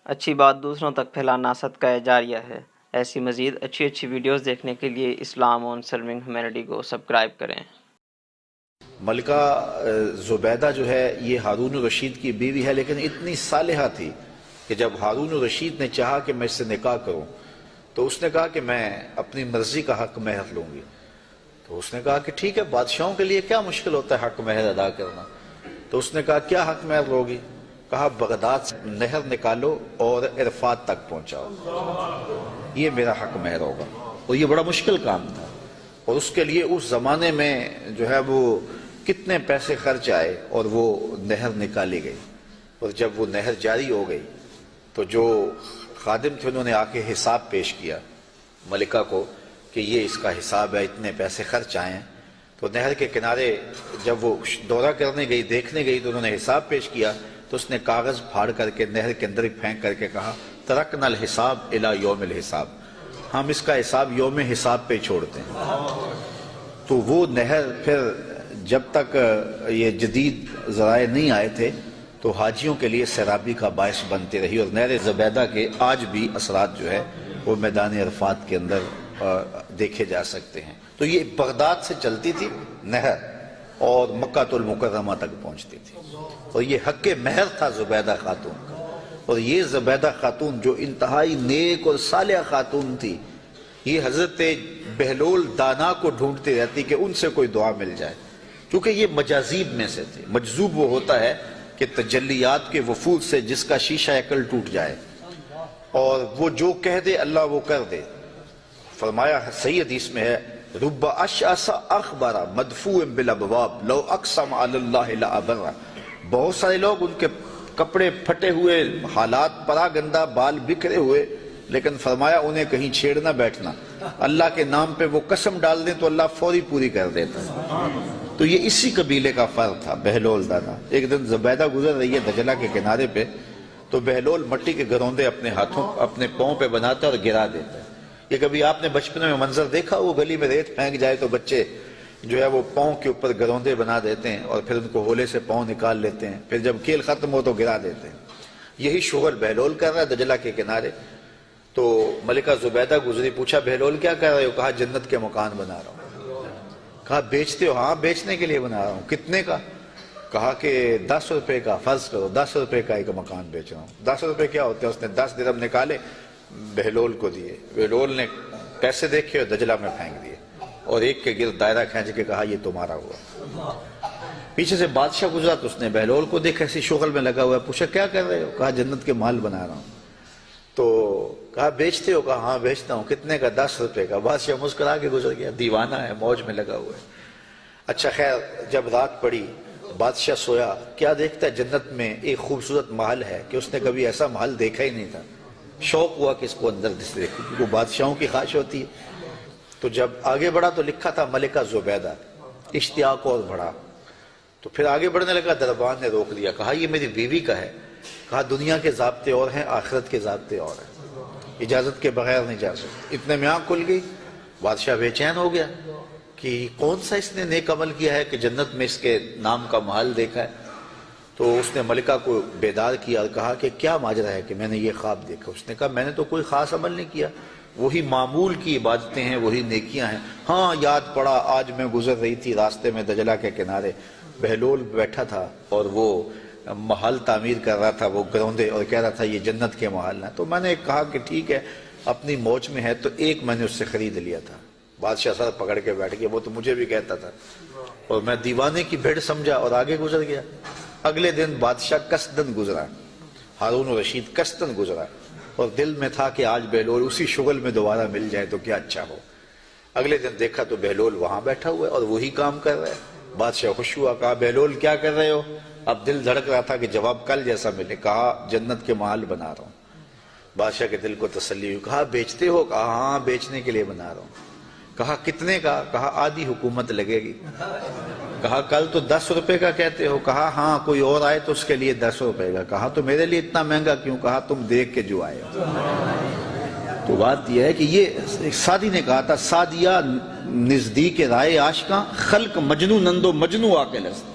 اچھی بات دوسروں تک پھیلانا صدقہ جاریہ ہے۔ ایسی مزید اچھی ویڈیوز دیکھنے کے لیے اسلام آن سرونگ ہیومینٹی کو سبسکرائب کریں۔ ملکہ زبیدہ جو ہے یہ ہارون الرشید کی بیوی ہے، لیکن اتنی صالحہ تھی کہ جب ہارون الرشید نے چاہا کہ میں اس سے نکاح کروں تو اس نے کہا کہ میں اپنی مرضی کا حق مہر لوں گی۔ تو اس نے کہا کہ ٹھیک ہے، بادشاہوں کے لیے کیا مشکل ہوتا ہے حق مہر ادا کرنا۔ تو اس نے کہا کیا حق مہر لوگی؟ کہا بغداد سے نہر نکالو اور عرفات تک پہنچاؤ، یہ میرا حق مہر ہوگا۔ اور یہ بڑا مشکل کام تھا، اور اس کے لیے اس زمانے میں جو ہے وہ کتنے پیسے خرچ آئے، اور وہ نہر نکالی گئی۔ اور جب وہ نہر جاری ہو گئی تو جو خادم تھے انہوں نے آ کے حساب پیش کیا ملکہ کو کہ یہ اس کا حساب ہے، اتنے پیسے خرچ آئے ہیں۔ تو نہر کے کنارے جب وہ دورہ کرنے گئی، دیکھنے گئی، تو انہوں نے حساب پیش کیا تو اس نے کاغذ پھاڑ کر کے نہر کے اندر پھینک کر کے کہا ترکنا الحساب الی یوم الحساب، ہم اس کا حساب یوم حساب پہ چھوڑتے ہیں۔ تو وہ نہر پھر جب تک یہ جدید ذرائع نہیں آئے تھے تو حاجیوں کے لیے سیرابی کا باعث بنتی رہی، اور نہر زبیدہ کے آج بھی اثرات جو ہے وہ میدان عرفات کے اندر دیکھے جا سکتے ہیں۔ تو یہ بغداد سے چلتی تھی نہر اور مکہ المکرمہ تک پہنچتی تھی، اور یہ حق مہر تھا زبیدہ خاتون کا۔ اور یہ زبیدہ خاتون جو انتہائی نیک اور صالحہ خاتون تھی، یہ حضرت بہلول دانا کو ڈھونڈتی رہتی کہ ان سے کوئی دعا مل جائے، کیونکہ یہ مجاذیب میں سے تھے۔ مجذوب وہ ہوتا ہے کہ تجلیات کے وفود سے جس کا شیشہ عقل ٹوٹ جائے، اور وہ جو کہہ دے اللہ وہ کر دے۔ فرمایا صحیح حدیث میں ہے رب اشعث اخبر مدفوع بالابواب لو اقسم علی اللہ لابر، بہت سارے لوگ ان کے کپڑے پھٹے ہوئے، حالات پرا گندہ، بال بکھرے ہوئے، لیکن فرمایا انہیں کہیں چھیڑ نہ بیٹھنا، اللہ کے نام پہ وہ قسم ڈال دیں تو اللہ فوری پوری کر دیتا ہے۔ تو یہ اسی قبیلے کا فرد تھا بہلول دانا۔ ایک دن زبیدہ گزر رہی ہے دجلہ کے کنارے پہ، تو بہلول مٹی کے گروندے اپنے ہاتھوں اپنے پاؤں پہ بناتا ہے اور گرا دیتا ہے۔ یہ کبھی آپ نے بچپن میں منظر دیکھا، وہ گلی میں ریت پھینک جائے تو بچے جو ہے وہ پاؤں کے اوپر گروندے بنا دیتے ہیں اور پھر ان کو ہولے سے پاؤں نکال لیتے ہیں، پھر جب کھیل ختم ہو تو گرا دیتے ہیں۔ یہی شغل بہلول کر رہا ہے دجلہ کے کنارے۔ تو ملکہ زبیدہ گزری، پوچھا بہلول کیا کر رہے ہو؟ کہا جنت کے مکان بنا رہا ہوں۔ کہا بیچتے ہو؟ ہاں بیچنے کے لیے بنا رہا ہوں۔ کتنے کا؟ کہا کہ 10 روپے کا، فرض کرو 10 روپے کا ایک مکان بیچ رہا ہوں۔ 10 روپے کیا ہوتے ہیں؟ اس نے 10 درہم نکالے، بہلول کو دیے۔ بہلول نے پیسے دیکھے اور دجلہ میں پھینک دیے، اور ایک کے گرد دائرہ کھینچ کے کہا یہ تمہارا ہوا۔ پیچھے سے بادشاہ گزرا تو اس نے بہلول کو دیکھا ایسی شغل میں لگا ہوا ہے، پوچھا کیا کر رہے ہو؟ کہا جنت کے مال بنا رہا ہوں۔ تو کہا بیچتے ہو؟ کہا ہاں بیچتا ہوں۔ کتنے کا؟ 10 روپے کا۔ بادشاہ مسکرا کے گزر گیا، دیوانہ ہے، موج میں لگا ہوا ہے۔ اچھا خیر، جب رات پڑی بادشاہ سویا، کیا دیکھتا ہے جنت میں ایک خوبصورت محل ہے کہ اس نے کبھی ایسا محل دیکھا ہی نہیں تھا۔ شوق ہوا کہ اس کو اندر دیکھو، کیونکہ وہ بادشاہوں کی خواہش ہوتی ہے۔ تو جب آگے بڑھا تو لکھا تھا ملکہ زبیدہ، اشتیاق اور بڑھا۔ تو پھر آگے بڑھنے لگا، دربان نے روک دیا، کہا یہ میری بیوی کا ہے۔ کہا دنیا کے ضابطے اور ہیں، آخرت کے ضابطے اور ہیں، اجازت کے بغیر نہیں جا سکتے۔ اتنے میں آنکھ کھل گئی، بادشاہ بے چین ہو گیا کہ کون سا اس نے نیک عمل کیا ہے کہ جنت میں اس کے نام کا محل دیکھا ہے۔ تو اس نے ملکہ کو بیدار کیا اور کہا کہ کیا ماجرا ہے کہ میں نے یہ خواب دیکھا؟ اس نے کہا میں نے تو کوئی خاص عمل نہیں کیا، وہی معمول کی عبادتیں ہیں، وہی نیکیاں ہیں۔ ہاں یاد پڑا، آج میں گزر رہی تھی راستے میں دجلہ کے کنارے، بہلول بیٹھا تھا اور وہ محل تعمیر کر رہا تھا، وہ گروندے، اور کہہ رہا تھا یہ جنت کے محل ہیں۔ تو میں نے کہا کہ ٹھیک ہے، اپنی موج میں ہے، تو ایک میں نے اس سے خرید لیا تھا۔ بادشاہ سر پکڑ کے بیٹھ گیا، وہ تو مجھے بھی کہتا تھا، اور میں دیوانے کی بھیڑ سمجھا اور آگے گزر گیا۔ اگلے دن بادشاہ قصدن گزرا، ہارون الرشید قصدن گزرا، اور دل میں تھا کہ آج بہلول اسی شغل میں دوبارہ مل جائے تو کیا اچھا ہو۔ اگلے دن دیکھا تو بہلول وہاں بیٹھا ہوا ہے اور وہی کام کر رہا ہے۔ بادشاہ خوش ہوا، کہا بہلول کیا کر رہے ہو؟ اب دل دھڑک رہا تھا کہ جواب کل جیسا ملے۔ کہا جنت کے محل بنا رہا ہوں۔ بادشاہ کے دل کو تسلی ہوئی، کہا بیچتے ہو؟ کہا ہاں بیچنے کے لیے بنا رہا ہوں۔ کہا کتنے کا؟ کہا آدھی حکومت لگے گی۔ کہا کل تو 10 روپے کا کہتے ہو۔ کہا ہاں کوئی اور آئے تو اس کے لیے 10 روپے کا۔ کہا تو میرے لیے اتنا مہنگا کیوں؟ کہا تم دیکھ کے جو آئے ہو۔ تو بات یہ ہے کہ یہ سعدی نے کہا تھا، سعدیہ نزدیک رائے عاشقاں خلق مجنو نندو مجنو عاقل است۔